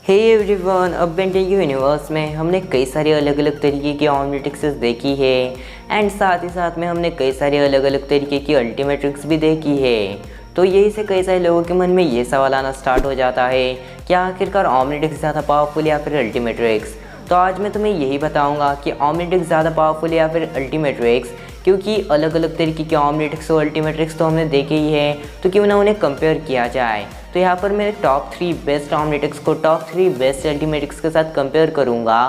Hey everyone, अब Ben Ten universe में हमने कई सारी अलग अलग तरीके की ऑमनिट्रिक्सेस देखी है एंड साथ ही साथ में हमने कई सारी अलग अलग तरीके की अल्टीमेट ट्रिक्स भी देखी है। तो यही से कई सारे लोगों के मन में ये सवाल आना स्टार्ट हो जाता है कि आखिरकार ऑमनिट्रिक्स ज़्यादा पावरफुल या फिर अल्टीमेट ट्रिक्स। तो आज मैं तुम्हें यही बताऊंगा कि ऑमनिट्रिक्स ज़्यादा पावरफुल या फिर अल्टीमेट ट्रिक्स, क्योंकि अलग अलग तरीके के ऑमनिट्रिक्स और अल्टीमेट ट्रिक्स तो हमने देखे ही है, तो क्यों ना उन्हें कंपेयर किया जाए। तो यहाँ पर मैं टॉप 3 बेस्ट ऑमनिट्रिक्स को टॉप 3 बेस्ट अल्टीमेट ट्रिक्स के साथ कंपेयर करूँगा।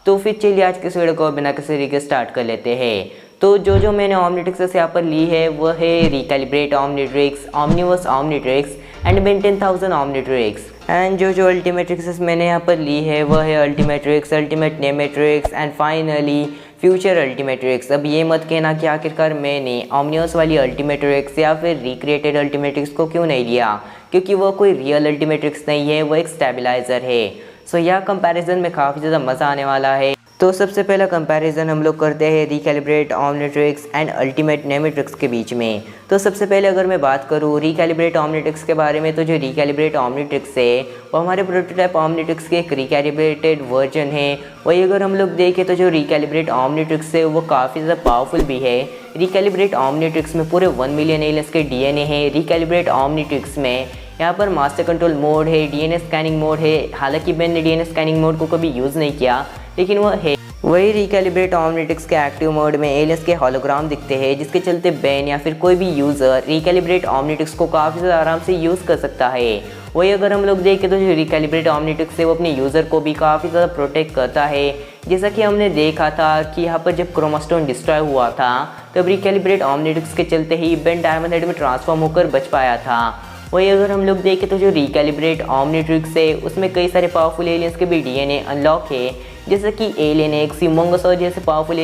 तो फिर चलिए आज के इस वीडियो को बिना किसी तरीके स्टार्ट कर लेते हैं। तो जो मैंने ऑमनिट्रिक्स यहाँ पर ली है वह है recalibrate Omnitrix, Omniverse Omnitrix and Ben Ten 1000 Omnitrix. And जो अल्टीमेट ट्रिक्स मैंने यहाँ पर ली है वह है ultimate trix, ultimate Nemetrix and finally future ultimate trix. अब ये मत कहना कि आखिरकार मैंने ओमनिवर्स वाली अल्टीमेट ट्रिक्स या फिर रिक्रिएटेड अल्टीमेट ट्रिक्स को क्यों नहीं लिया, क्योंकि वो कोई रियल अल्टीमेट ट्रिक्स नहीं है, वो एक स्टेबलाइजर है। सो यह कंपैरिजन में काफ़ी ज़्यादा मज़ा आने वाला है। तो सबसे पहला कंपैरिजन हम लोग करते हैं रिकैलिब्रेट ऑमनिट्रिक्स एंड अल्टीमेट नेमेट्रिक्स के बीच में। तो सबसे पहले अगर मैं बात करूँ रिकैलिब्रेट ऑमनिट्रिक्स के बारे में, तो जो रिकैलिब्रेट ऑमनिट्रिक्स है वो हमारे प्रोटोटाइप ऑमनिट्रिक्स के एक रिकैलिब्रेटेड वर्जन है। वही अगर हम लोग देखें तो जो रिकैलिब्रेट ऑमनिट्रिक्स है वो काफ़ी ज़्यादा पावरफुल भी है। रिकैलिब्रेट ऑमनिट्रिक्स में पूरे 1 मिलियन एलियंस के डीएनए हैं। रिकैलिब्रेट ऑमनिट्रिक्स में यहाँ पर मास्टर कंट्रोल मोड है, डीएनए स्कैनिंग मोड है। हालांकि मैंने डीएनए स्कैनिंग मोड को कभी यूज़ नहीं किया, लेकिन वह है। वही रिकैलिब्रेट ऑमनिट्रिक्स के एक्टिव मोड में एलियंस के होलोग्राम दिखते हैं, जिसके चलते बैन या फिर कोई भी यूज़र रिकैलिब्रेट ऑमनिट्रिक्स को काफ़ी ज़्यादा आराम से यूज़ कर सकता है। वही अगर हम लोग देखें तो जो रिकैलिब्रेट ऑमनिट्रिक्स है वो अपने यूज़र को भी काफ़ी ज़्यादा प्रोटेक्ट करता है। जैसा कि हमने देखा था कि यहाँ पर जब क्रोमास्टोन डिस्ट्रॉय हुआ था तब रिकैलिब्रेट ऑमनिट्रिक्स के चलते ही बेन डायमंड हेड में ट्रांसफॉर्म होकर बच पाया था। वही अगर हम लोग देखें तो जो रिकैलिब्रेट ऑमनिट्रिक्स है उसमें कई सारे पावरफुल एलियंस के भी डीएनए अनलॉक है, जैसे कि एलियन एक्स, ह्यूमंगस और जैसे पावरफुल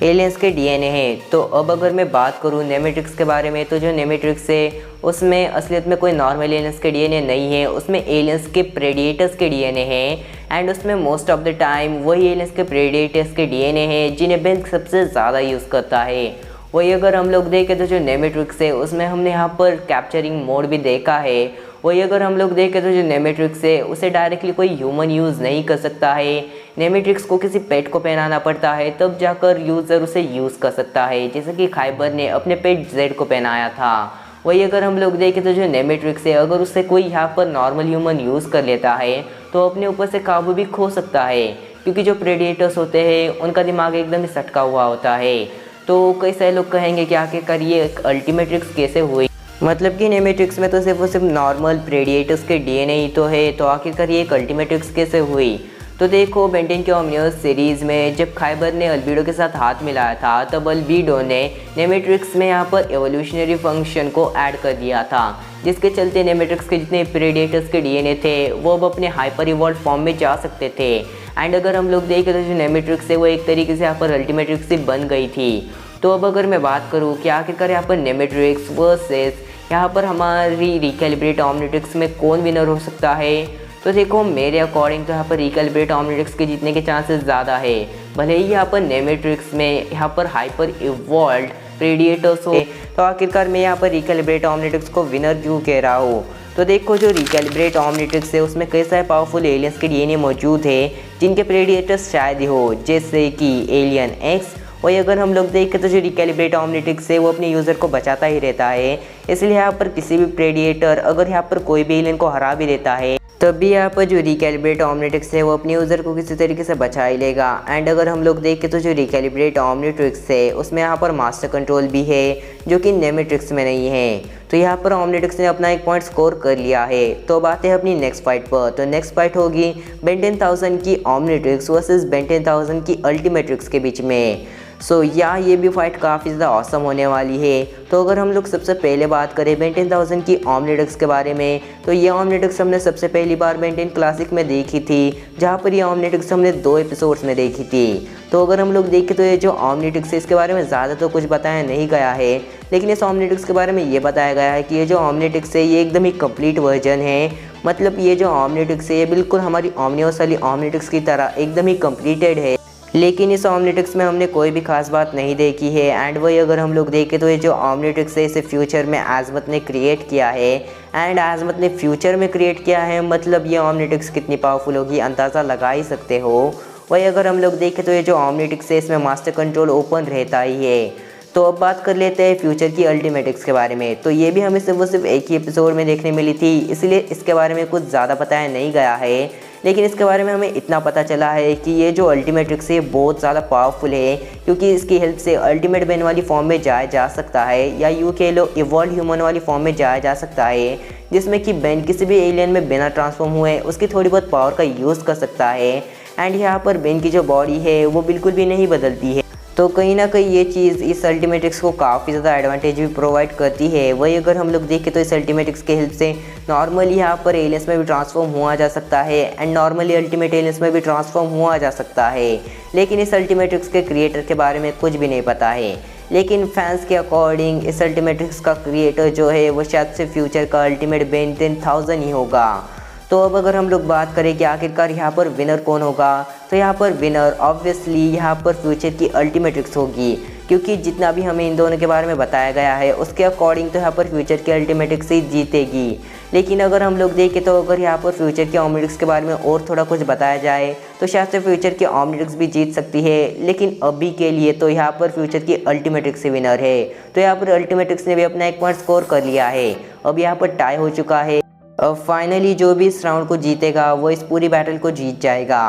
एलियंस के डीएनए हैं। तो अब अगर मैं बात करूँ नेमेट्रिक्स के बारे में, तो जो नेमेट्रिक्स है उसमें असलियत में कोई नॉर्मल एलियंस के डीएनए नहीं है, उसमें एलियंस के प्रेडिएटर्स के डीएनए हैं। एंड उसमें मोस्ट ऑफ द टाइम वही एलियंस के प्रेडिएटर्स के डीएनए हैं जिन्हें बेन सबसे ज़्यादा यूज़ करता है। वही अगर हम लोग देखें तो जो नेमेट्रिक्स है उसमें हमने यहाँ पर कैप्चरिंग मोड भी देखा है। वही अगर हम लोग देखें तो जो नेमेट्रिक्स है उसे डायरेक्टली कोई ह्यूमन यूज़ नहीं कर सकता है। नेमेट्रिक्स को किसी पेट को पहनाना पड़ता है तब जाकर यूज़र उसे यूज़ कर सकता है, जैसे कि खाइबर ने अपने पेट जेड को पहनाया था। वही अगर हम लोग देखें तो जो नेमेट्रिक्स है अगर उससे कोई यहाँ पर नॉर्मल ह्यूमन यूज़ कर लेता है तो अपने ऊपर से काबू भी खो सकता है, क्योंकि जो प्रेडिएटर्स होते हैं उनका दिमाग एकदम ही सटका हुआ होता है। तो कई सारे लोग कहेंगे कि आखिरकार ये अल्टीमेट ट्रिक्स कैसे हुई, मतलब कि नेमेट्रिक्स में तो सिर्फ नॉर्मल प्रेडिएटर्स के डीएनए ही तो है, तो आखिरकार ये एक अल्टीमेट ट्रिक्स कैसे हुई। तो देखो बेंटेन के ओमनिवर्स सीरीज़ में जब खाइबर ने अल्बीडो के साथ हाथ मिलाया था तब अल्बीडो ने नेमेट्रिक्स में यहाँ पर एवोल्यूशनरी फंक्शन को ऐड कर दिया था, जिसके चलते नेमेट्रिक्स के जितने प्रेडिएटर्स के डीएनए थे वो अब अपने हाइपर इवॉल्व फॉर्म में जा सकते थे। एंड अगर हम लोग देखें तो जो नेमेट्रिक्स है वो एक तरीके से यहाँ पर अल्टीमेट ट्रिक्स से बन गई थी। तो अब अगर मैं बात करूँ कि आखिरकार यहाँ पर नेमेट्रिक्स वर्सेस यहाँ पर हमारी रिकैलिब्रेट ऑमनिट्रिक्स में कौन विनर हो सकता है, तो देखो मेरे अकॉर्डिंग तो यहाँ पर रिकैलिब्रेट ऑमनिट्रिक्स के जीतने के चांसेस ज़्यादा है। भले ही यहाँ पर नेमेट्रिक्स में यहाँ पर हाइपर इवॉल्व्ड प्रेडिएटर्स हो, तो आखिरकार मैं यहाँ पर रिकैलिब्रेट ऑमनिट्रिक्स को विनर क्यों कह रहा हूँ। तो देखो जो रिकैलिब्रेट ऑमनिट्रिक्स है उसमें कई सारे पावरफुल एलियंस के डीएनए मौजूद है जिनके प्रेडिएटर्स शायद ही हो, जैसे कि एलियन एक्स। वही अगर हम लोग देखें तो जो रिकैलिब्रेट ऑमनिट्रिक्स है वो अपने यूज़र को बचाता ही रहता है, इसलिए यहाँ पर किसी भी प्रेडिएटर अगर यहाँ पर कोई भी एलियन को हरा भी देता है तब भी यहाँ पर जो रिकैलिब्रेट ऑमनिट्रिक्स है वो अपने यूज़र को किसी तरीके से बचा ही लेगा। एंड अगर हम लोग देखें तो जो रिकैलिब्रेट ऑमनिट्रिक्स है उसमें यहाँ पर मास्टर कंट्रोल भी है जो कि नेमेट्रिक्स में नहीं है। तो यहाँ पर ऑमनिट्रिक्स ने अपना एक पॉइंट स्कोर कर लिया है। तो अब आते हैं अपनी नेक्स्ट फाइट पर। तो नेक्स्ट फाइट होगी बेंटेन 1000 की ऑमनिट्रिक्स वर्सेस बेंटेन 1000 की अल्टीमेट्रिक्स के बीच में। सो ये भी फाइट काफ़ी ज़्यादा ऑसम होने वाली है। तो अगर हम लोग सबसे पहले बात करें बेंटेन 1000 की ऑमनिट्रिक्स के बारे में, तो ये ऑमनिट्रिक्स हमने सबसे पहली बार बेंटेन क्लासिक में देखी थी, जहाँ पर ये ऑमनिट्रिक्स हमने 2 एपिसोड्स में देखी थी। तो अगर हम लोग देखें तो ये जो ऑमनिट्रिक्स है इसके बारे में ज़्यादा तो कुछ बताया नहीं गया है, लेकिन इस ऑमनिट्रिक्स के बारे में ये बताया गया है कि ये जो ऑमनिट्रिक्स है ये एकदम ही कंप्लीट वर्जन है। मतलब ये जो ऑमनिट्रिक्स है ये बिल्कुल हमारी ओमनिवर्स वाली ऑमनिट्रिक्स की तरह एकदम ही कंप्लीटेड है। लेकिन इस ओमनिट्रिक्स में हमने कोई भी खास बात नहीं देखी है। एंड वही अगर हम लोग देखें तो ये जो ओमनिट्रिक्स है इसे फ्यूचर में आज़मत ने क्रिएट किया है। एंड आज़मत ने फ्यूचर में क्रिएट किया है, मतलब ये ओमनिट्रिक्स कितनी पावरफुल होगी अंदाज़ा लगा ही सकते हो। वही अगर हम लोग देखें तो ये जो ओमनिट्रिक्स है इसमें मास्टर कंट्रोल ओपन रहता ही है। तो अब बात कर लेते हैं फ्यूचर की अल्टीमेटिक्स के बारे में। तो ये भी हमें सिर्फ एक ही एपिसोड में देखने मिली थी, इसलिए इसके बारे में कुछ ज़्यादा बताया नहीं गया है। लेकिन इसके बारे में हमें इतना पता चला है कि ये जो अल्टीमेट्रिक्स है बहुत ज़्यादा पावरफुल है, क्योंकि इसकी हेल्प से अल्टीमेट बेन वाली फॉर्म में जाया जा सकता है, या यूँ कह लो इवॉल्व ह्यूमन वाली फॉर्म में जाया जा सकता है, जिसमें कि बेन किसी भी एलियन में बिना ट्रांसफॉर्म हुए उसकी थोड़ी बहुत पावर का यूज़ कर सकता है। एंड यहाँ पर बेन की जो बॉडी है वो बिल्कुल भी नहीं बदलती है। तो कहीं ना कहीं ये चीज़ इस अल्टीमेट्रिक्स को काफ़ी ज़्यादा एडवांटेज भी प्रोवाइड करती है। वही अगर हम लोग देखें तो इस अल्टीमेट्रिक्स के हेल्प से नॉर्मली यहाँ पर एलियंस में भी ट्रांसफॉर्म हुआ जा सकता है, एंड नॉर्मली अल्टीमेट एलियंस में भी ट्रांसफॉर्म हुआ जा सकता है। लेकिन इस अल्टीमेट्रिक्स के क्रिएटर के बारे में कुछ भी नहीं पता है। लेकिन फैंस के अकॉर्डिंग इस अल्टीमेट्रिक्स का क्रिएटर जो है वो शायद से फ्यूचर का अल्टीमेट बेन 10,000 ही होगा। तो अब अगर हम लोग बात करें कि आखिरकार यहाँ पर विनर कौन होगा, तो यहाँ पर विनर ऑब्वियसली यहाँ पर फ्यूचर की अल्टीमेट्रिक्स होगी, क्योंकि जितना भी हमें इन दोनों के बारे में बताया गया है उसके अकॉर्डिंग तो यहाँ पर फ्यूचर की अल्टीमेट्रिक्स ही जीतेगी। लेकिन अगर हम लोग देखें तो अगर यहाँ पर फ्यूचर की ओमनिट्रिक्स के बारे में और थोड़ा कुछ बताया जाए तो शायद से फ्यूचर की ओमनिट्रिक्स भी जीत सकती है। लेकिन अभी के लिए तो यहाँ पर फ्यूचर की अल्टीमेट्रिक्स ही विनर है। तो यहाँ पर अल्टीमेट्रिक्स ने भी अपना 1 पॉइंट स्कोर कर लिया है। अब यहाँ पर टाई हो चुका है। अब फाइनली जो भी इस राउंड को जीतेगा वो इस पूरी बैटल को जीत जाएगा।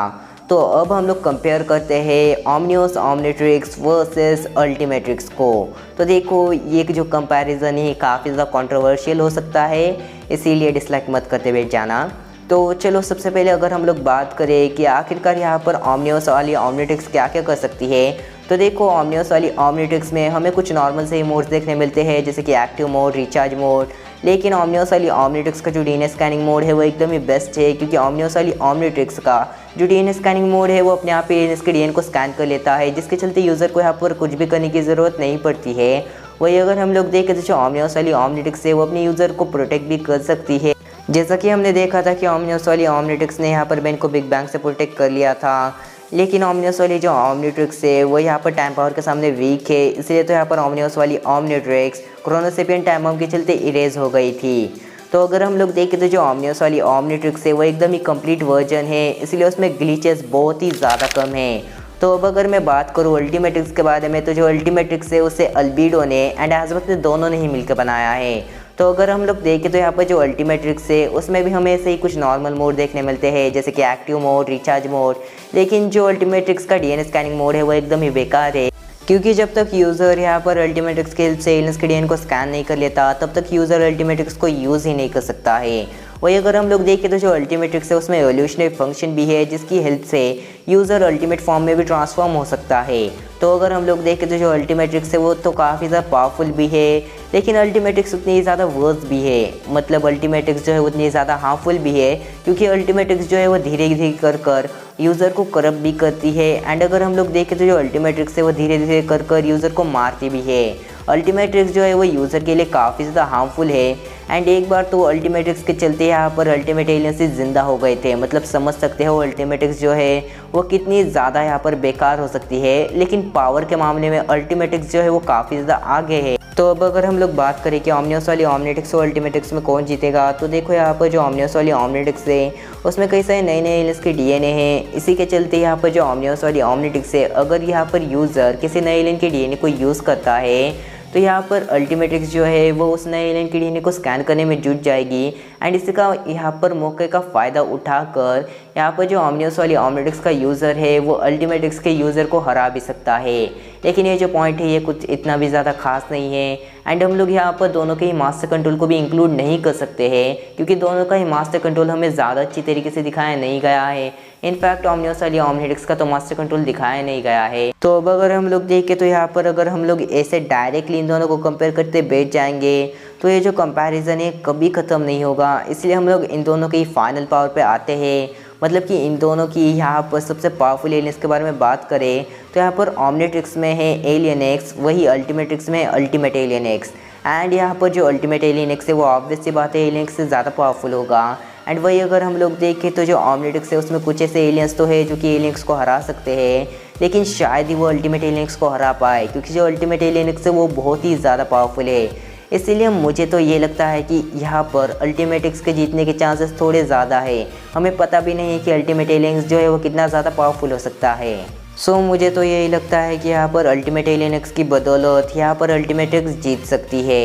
तो अब हम लोग कंपेयर करते हैं ओमनियोस ओमनिट्रिक्स वर्सेस अल्टीमेट्रिक्स को। तो देखो ये जो कंपैरिजन है काफ़ी ज़्यादा कंट्रोवर्शियल हो सकता है, इसीलिए डिसलाइक मत करते बैठ जाना। तो चलो सबसे पहले अगर हम लोग बात करें कि आखिरकार यहाँ पर ओमनियोस वाली ओमनिट्रिक्स क्या क्या कर सकती है, तो देखो ओमनियोस वाली ओमनिट्रिक्स में हमें कुछ नॉर्मल से ही मोड्स देखने मिलते हैं, जैसे कि एक्टिव मोड, रिचार्ज मोड। लेकिन ओमनियोस वाली ओमनिट्रिक्स का जो डीएनए स्कैनिंग मोड है वो एकदम ही बेस्ट है, क्योंकि ओमनियोस वाली ओमनिट्रिक्स का जो डीएनए स्कैनिंग मोड है वो अपने आप ही इसके डीएनए को स्कैन कर लेता है, जिसके चलते यूज़र को यहाँ पर कुछ भी करने की ज़रूरत नहीं पड़ती है। वही अगर हम लोग देखें तो जो ओमनियोस वाली ओमनिट्रिक्स है वो अपने यूज़र को प्रोटेक्ट भी कर सकती है, जैसा कि हमने देखा था कि ओमनियोस वाली ओमनिट्रिक्स ने यहाँ पर बेन को बिग बैंग से प्रोटेक्ट कर लिया था। लेकिन ओमनियोस वाली जो ओमनिट्रिक्स है वो यहाँ पर टाइम पावर के सामने वीक है, इसलिए तो यहाँ पर ओमनियोस वाली ओमनिट्रिक्स क्रोनोसेपियन टाइम बम के चलते इरेज हो गई थी। तो अगर हम लोग देखें तो जो ओमनियोस वाली ओमनिट्रिक्स है वो एकदम ही कंप्लीट वर्जन है, इसलिए उसमें ग्लिचेस बहुत ही ज़्यादा कम है। तो अब अगर मैं बात करूँ अल्टीमेट्रिक्स के बारे में, तो जो अल्टीमेट्रिक्स है उसे अल्बीडो ने एंड आज़मत ने दोनों ने ही मिलकर बनाया है। तो अगर हम लोग देखें तो यहाँ पर जो अल्टीमेट्रिक्स है उसमें भी हमें ऐसे ही कुछ नॉर्मल मोड देखने मिलते हैं, जैसे कि एक्टिव मोड, रिचार्ज मोड। लेकिन जो अल्टीमेट्रिक्स का डीएनए स्कैनिंग मोड है वो एकदम ही बेकार है, क्योंकि जब तक यूज़र यहाँ पर अल्टीमेट्रिक्स के हेल्प से एलियंस के डीएनए को स्कैन नहीं कर लेता तब तक यूज़र अल्टीमेट्रिक्स को यूज़ ही नहीं कर सकता है। वही अगर हम लोग देखें तो जो अल्टीमेट्रिक्स है उसमें एवोल्यूशनरी फंक्शन भी है, जिसकी हेल्प से यूज़र अल्टीमेट फॉर्म में भी ट्रांसफॉर्म हो सकता है। तो अगर हम लोग देखें तो जो अल्टीमेट्रिक्स है वो तो काफ़ी ज़्यादा पावरफुल भी है, लेकिन अल्टीमेट्रिक्स उतनी ज़्यादा वर्स भी है, मतलब अल्टीमेट्रिक्स जो है उतनी ज़्यादा हार्मफुल भी है, क्योंकि अल्टीमेट्रिक्स जो है वो धीरे धीरे कर यूज़र को करप्ट भी करती है। एंड अगर हम लोग देखें तो जो अल्टीमेट्रिक्स है वो धीरे धीरे कर यूज़र को मारती भी है। अल्टीमेट्रिक्स जो है वो यूज़र के लिए काफ़ी ज़्यादा हार्मफुल है। एंड एक बार तो अल्टीमेट्रिक्स के चलते यहाँ पर अल्टीमेट एलियंस ज़िंदा हो गए थे, मतलब समझ सकते हो अल्टीमेट्रिक्स जो है वो कितनी ज़्यादा यहाँ पर बेकार हो सकती है। लेकिन पावर के मामले में अल्टीमेट्रिक्स जो है वो काफ़ी ज़्यादा आगे है। तो अब अगर हम लोग बात करें कि ओमनियोस वाली ओमनिट्रिक्स और अल्टीमेट्रिक्स में कौन जीतेगा, तो देखो यहाँ पर जो ओमनियोस वाली ओमनिट्रिक्स है उसमें कई सारे नए नए एलियंस के डीएनए हैं। इसी के चलते यहाँ पर जो ओमनियोस वाली ओमनिट्रिक्स है, अगर यहाँ पर यूज़र किसी नए एलियन के डीएनए को यूज़ करता है तो यहाँ पर अल्टीमेट्रिक्स जो है वो उस नए एलियन के डीएनए को स्कैन करने में जुट जाएगी। एंड इसका यहाँ पर मौके का फ़ायदा उठाकर यहाँ पर जो ओमनियोस वाली ओमनिट्रिक्स का यूज़र है वो अल्टीमेट्रिक्स के यूज़र को हरा भी सकता है। लेकिन ये जो पॉइंट है ये कुछ इतना भी ज़्यादा खास नहीं है। एंड हम लोग यहाँ पर दोनों के ही मास्टर कंट्रोल को भी इंक्लूड नहीं कर सकते हैं, क्योंकि दोनों का ही मास्टर कंट्रोल हमें ज़्यादा अच्छी तरीके से दिखाया नहीं गया है। इनफैक्ट ओमनियोस वाली ओमनिट्रिक्स का तो मास्टर कंट्रोल दिखाया नहीं गया है। तो अब अगर हम लोग देखें तो यहाँ पर अगर हम लोग ऐसे डायरेक्टली इन दोनों को कंपेयर करते बैठ जाएंगे तो ये जो कंपैरिजन है कभी ख़त्म नहीं होगा। इसलिए हम लोग इन दोनों के ही फाइनल पावर पे आते हैं, मतलब कि इन दोनों की यहाँ पर सबसे पावरफुल एलियंस के बारे में बात करें तो यहाँ पर ओमनिट्रिक्स में है एलियन एक्स, वही अल्टीमेट्रिक्स में है अल्टीमेट एलियन एक्स। एंड यहाँ पर जो अल्टीमेट एलियन एक्स है वो ऑब्वियस सी बात है एलियन एक्स से ज़्यादा पावरफुल होगा। एंड वही अगर हम लोग देखें तो जो ओमनिट्रिक्स है उसमें कुछ ऐसे एलियंस तो है जो कि एलियंस को हरा सकते हैं, लेकिन शायद ही वो अल्टीमेट एलियन को हरा पाए, क्योंकि जो अल्टीमेट एलियन है वो बहुत ही ज़्यादा पावरफुल है। इसीलिए मुझे तो ये लगता है कि यहाँ पर अल्टीमेट एक्स के जीतने के चांसेस थोड़े ज़्यादा है। हमें पता भी नहीं है कि अल्टीमेट एलियंस जो है वो कितना ज़्यादा पावरफुल हो सकता है। सो मुझे तो यही लगता है कि यहाँ पर अल्टीमेट एलियन एक्स की बदौलत यहाँ पर अल्टीमेट एक्स जीत सकती है।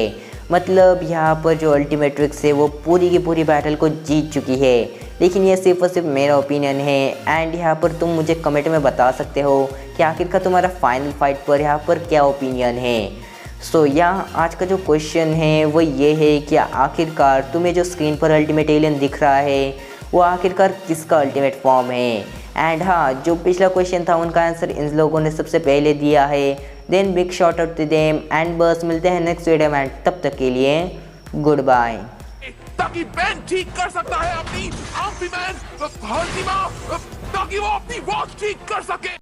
मतलब यहाँ पर जो अल्टीमेट एक्स है वो पूरी की पूरी बैटल को जीत चुकी है। लेकिन ये सिर्फ और सिर्फ मेरा ओपिनियन है एंड यहाँ पर तुम मुझे कमेंट में बता सकते हो कि आखिरकार तुम्हारा फाइनल फाइट पर यहाँ पर क्या ओपिनियन है। सो यहाँ आज का जो क्वेश्चन है वो ये है कि आखिरकार तुम्हें जो स्क्रीन पर अल्टीमेट एलियन दिख रहा है वो आखिरकार किसका अल्टीमेट फॉर्म है। एंड हाँ, जो पिछला क्वेश्चन था उनका आंसर इन लोगों ने सबसे पहले दिया है। Then big shout out to them and बस मिलते हैं नेक्स्ट वीडियो में, तब तक के लिए गुड बाय। ताकि बैन ठीक कर सकता है अपनी ताकि वो अपनी वॉच ठीक कर सके।